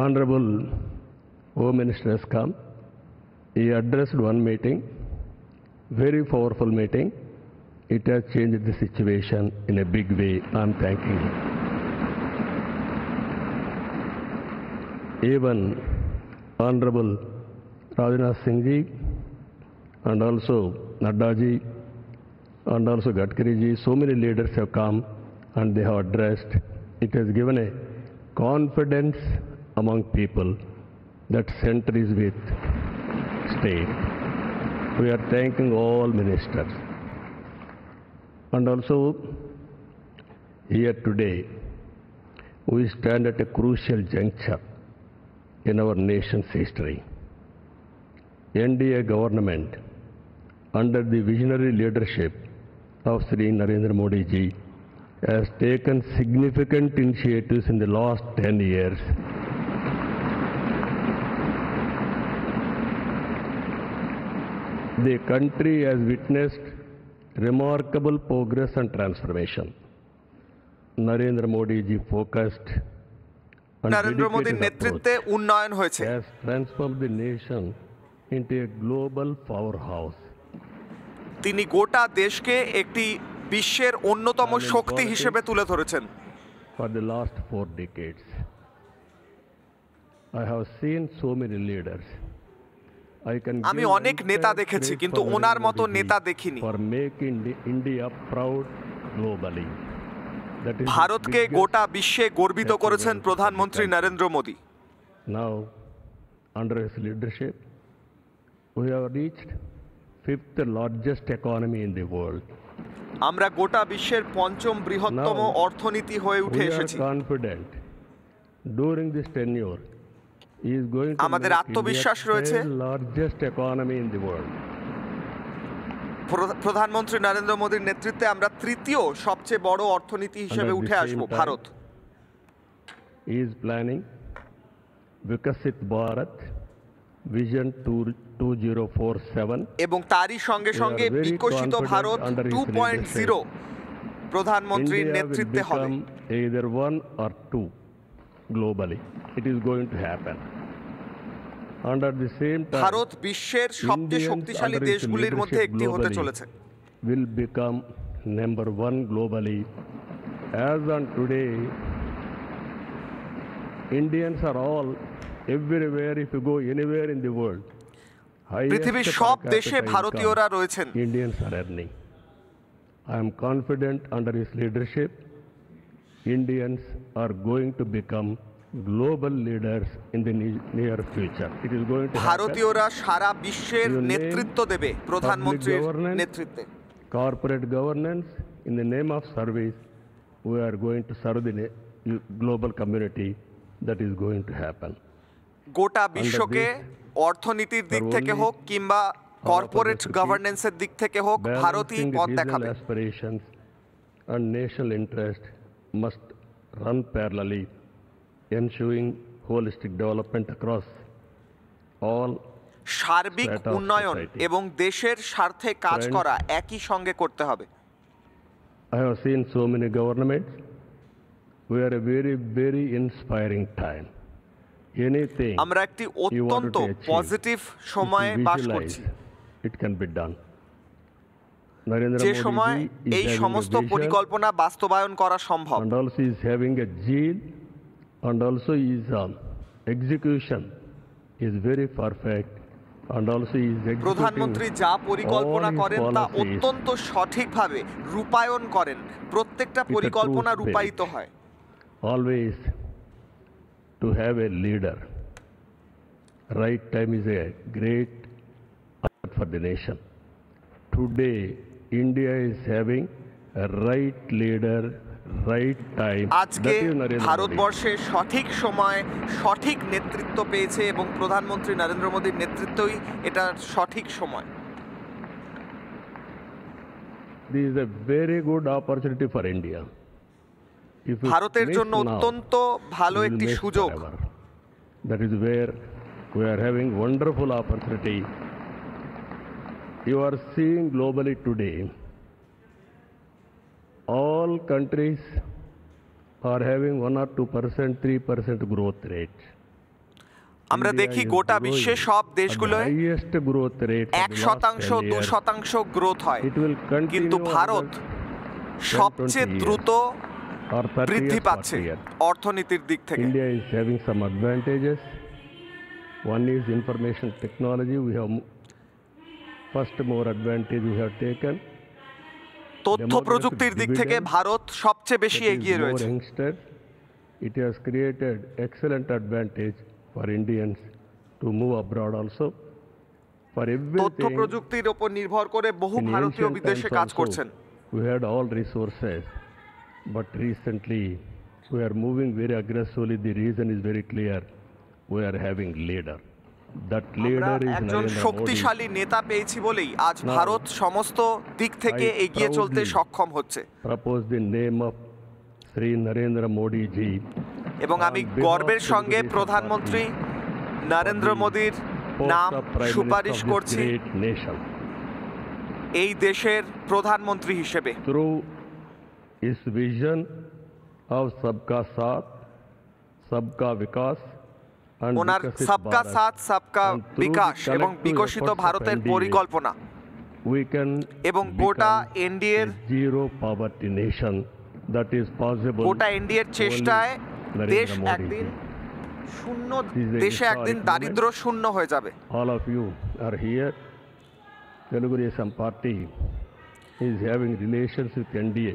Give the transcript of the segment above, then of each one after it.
Honorable Home Minister has come. He addressed one meeting, very powerful meeting. It has changed the situation in a big way. I'm thanking him. Even Honorable Rajnath Singh ji and also Nadda ji and also Gadkari ji, so many leaders have come and they have addressed. It has given a confidence among people that center is with state. We are thanking all ministers. And also here today, we stand at a crucial juncture in our nation's history. NDA government, under the visionary leadership of Sri Narendra Modi ji, has taken significant initiatives in the last 10 years. The country has witnessed remarkable progress and transformation. Narendra Modi ji focused and Narendra মোদীর নেতৃত্বে উন্নয়ন হয়েছে, has transformed the nation into a global powerhouse. তিনি গোটা দেশকে একটি বিশ্বের অন্যতম শক্তি হিসেবে তুলে ধরেছেন। For the last 4 decades, I have seen so many leaders. আমি অনেক নেতা দেখেছি, কিন্তু ওনার মতো নেতা দেখিনি। For making India proud globally. ভারতকে গোটা বিশ্বে গর্বিত করেছেন প্রধানমন্ত্রী Narendra Modi. Now, under his leadership, we have reached 5th largest economy in the world. আমরা গোটা বিশ্বের পঞ্চম বৃহত্তম অর্থনীতি হয়ে উঠে এসেছি। We are confident during this tenure he is going to আমাদের আত্মবিশ্বাস রয়েছে largest economy in the world. প্রধানমন্ত্রী নরেন্দ্র মোদীর নেতৃত্বে আমরা তৃতীয় সবচেয়ে বড় অর্থনীতি হিসেবে উঠে আসব Bharat. He is planning Vikasit Bharat Vision 2047 এবং তারই সঙ্গে সঙ্গে বিকশিত ভারত 2.0 প্রধানমন্ত্রীর নেতৃত্বে হবে। Either one or two globally, it is going to happen. Under the same time, Bharat বিশ্বের সবচেয়ে শক্তিশালী দেশগুলির মধ্যে একটি হতে চলেছে। Will become number 1 globally. As on today, Indians are all everywhere. If you go anywhere in the world, পৃথিবীর সব দেশে ভারতীয়রা রয়েছেন। Indians are earning. I am confident under his leadership, Indians are going to become global leaders in the near future. It is going to happen. ভারতীয়রা সারা বিশ্বের নেতৃত্ব দেবে প্রধানমন্ত্রীর নেতৃত্বে। Corporate governance in the name of service, we are going to serve the global community. That is going to happen. গোটা বিশ্বকে অর্থনীতির দিক থেকে হোক কিংবা কর্পোরেট গভর্নেন্সের দিক থেকে হোক, ভারতই পথ দেখাবে। Aspirations and national interest must run parallelly, ensuring holistic development across all সার্বিক উন্নয়ন এবং দেশের স্বার্থে কাজ করা একই সঙ্গে করতে হবে। I have seen so many governments. We are a very, very inspiring time. Anything আমরা একটি অত্যন্ত পজিটিভ সময়ে বাস করছি। It can be done. যে সময় এই সমস্ত পরিকল্পনা বাস্তবায়ন করা সম্ভব। And also is having a zeal, and also his execution is very perfect, and also is executing প্রধানমন্ত্রী যা পরিকল্পনা করেন তা অত্যন্ত সঠিকভাবে রূপায়ণ করেন। প্রত্যেকটা পরিকল্পনা রূপায়িত হয়। Always to have a leader. Right time is a great asset for the nation. Today, India is having a right leader, right time. আজকে ভারতবর্ষে সঠিক সময় সঠিক নেতৃত্ব পেয়েছে এবং প্রধানমন্ত্রী নরেন্দ্র মোদীর নেতৃত্বই এটা সঠিক সময়। This is a very good opportunity for India. ভারতের জন্য অত্যন্ত ভালো একটি সুযোগ। That is where we are having wonderful opportunity. You are seeing globally today, all countries are having 1 or 2%, 3% growth rate. আমরা দেখি গোটা বিশ্বে সব দেশগুলোয় highest growth rate for the last 1%, 10 years. 2% growth হয়, It will continue কিন্তু Bharat over সবচেয়ে 20 দ্রুত or 30 বৃদ্ধি years, পাচ্ছে 40 years. অর্থনীতির দিক থেকে। India is having some advantages. One is information technology. We have first more advantage we have taken. তথ্য প্রযুক্তির দিক থেকে ভারত সবচেয়ে বেশি That is এগিয়ে more রয়েছে। youngsters. It has created excellent advantage for Indians to move abroad also. For তথ্য everything, প্রযুক্তির উপর নির্ভর করে বহু in ভারতীয় ancient বিদেশে times কাজ also, করছেন। we had all resources, but recently we are moving very aggressively. The reason is very clear. We are having leader. That আমরা leader is একজন Narendra Modi. শক্তিশালী নেতা পেয়েছি বলেই আজ Now, ভারত সমস্ত দিক থেকে I এগিয়ে চলতে proudly সক্ষম হচ্ছে, Propose the name of Sri Narendra Modi ji. এবং আমি on behalf গর্বের of সঙ্গে Telugu Desam প্রধানমন্ত্রী Party নরেন্দ্র মোদীর post নাম of Prime সুপারিশ Minister of করছি this great nation. এই দেশের প্রধানমন্ত্রী হিসেবে। Through his vision of Sabka Saath, Sabka Vikas and owner Vikasit সবকা Bharat. সাথ সবকা And through the বিকাশ এবং collective বিকশিত efforts of ভারতের NDA, পরিকল্পনা we can এবং গোটা become এনডিএর a zero poverty nation that is possible. গোটা এনডিএর চেষ্টায় Narendra দেশ Modi একদিন ji. শূন্য, This is a দেশে একদিন historic দারিদ্র শূন্য হয়ে যাবে। All of you are here. Telugu Desam Party is having relations with NDA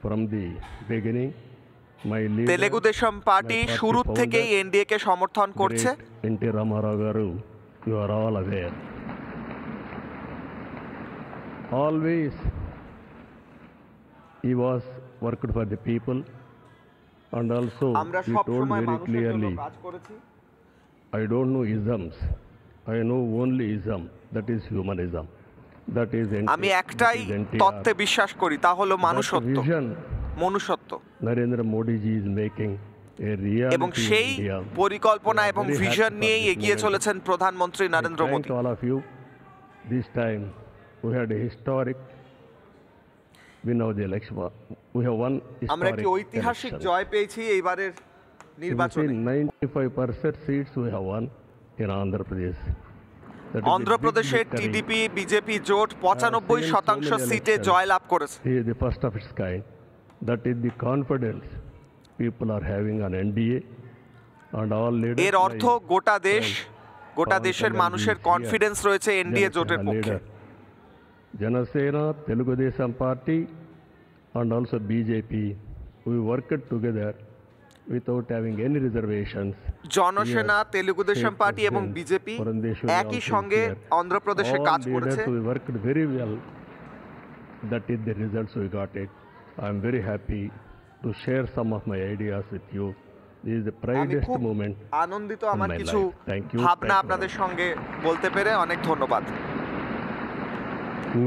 from the beginning. My leader, Telugu Desam party my party শুরু founder, থেকেই এনডিএ কে সমর্থন করছে। great N.T. Ramarao Garu, you are all aware. Always he was worked for the people, and also আমরা he সব told সময় very মানুষের জন্য clearly, কাজ করেছি। I don't know isms. I know only ism, that is humanism. That is NT, আমি একটাই that is NTR. তত্ত্বে বিশ্বাস করি, তা হলো That মানুষত্ব, vision মনুষ্যত্ব, Narendra Modi ji is making a reality এবং in সেই India. পরিকল্পনা We are এবং very ভিশন happy for নিয়েই this এগিয়ে moment. চলেছেন প্রধানমন্ত্রী I Narendra thank Modi. all of you. This time we had a historic win of the election. We have won আমরা historic কি ঐতিহাসিক election. জয় পেয়েছি এইবারের নির্বাচনে। 95% seats we have won in Andhra Pradesh. That is a big অন্ধ্রপ্রদেশের victory. TDP BJP জোট 95% so many সিটে elections. জয়লাভ করেছে। He is the first of its kind. That is the confidence people are having on NDA and all leaders. এর অর্থ গোটা দেশের মানুষের কনফিডেন্স রয়েছে এনডিএ জোটের পক্ষে। Janasena, Telugu Desam Party and also BJP, we worked together without having any reservations. Janasena, Telugu Desam State party এবং President BJP Purandeshwari একই also সঙ্গে here. অন্ধ্রপ্রদেশে All কাজ leaders, করেছে। we worked very well. That is the results we got it. I am very happy to share some of my ideas with you. This is the আমি proudest খুব moment. আনন্দিত in আমার my কিছু life. Thank you. ভাবনা Thank you আপনাদের very much. সঙ্গে বলতে পেরে অনেক ধন্যবাদ।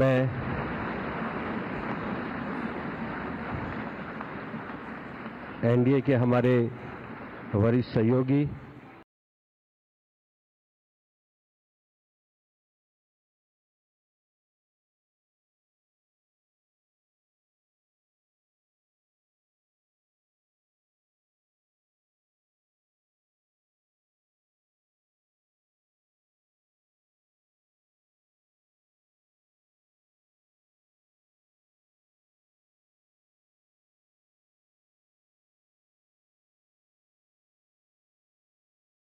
मैं एनडीए के हमारे वरिष्ठ सहयोगी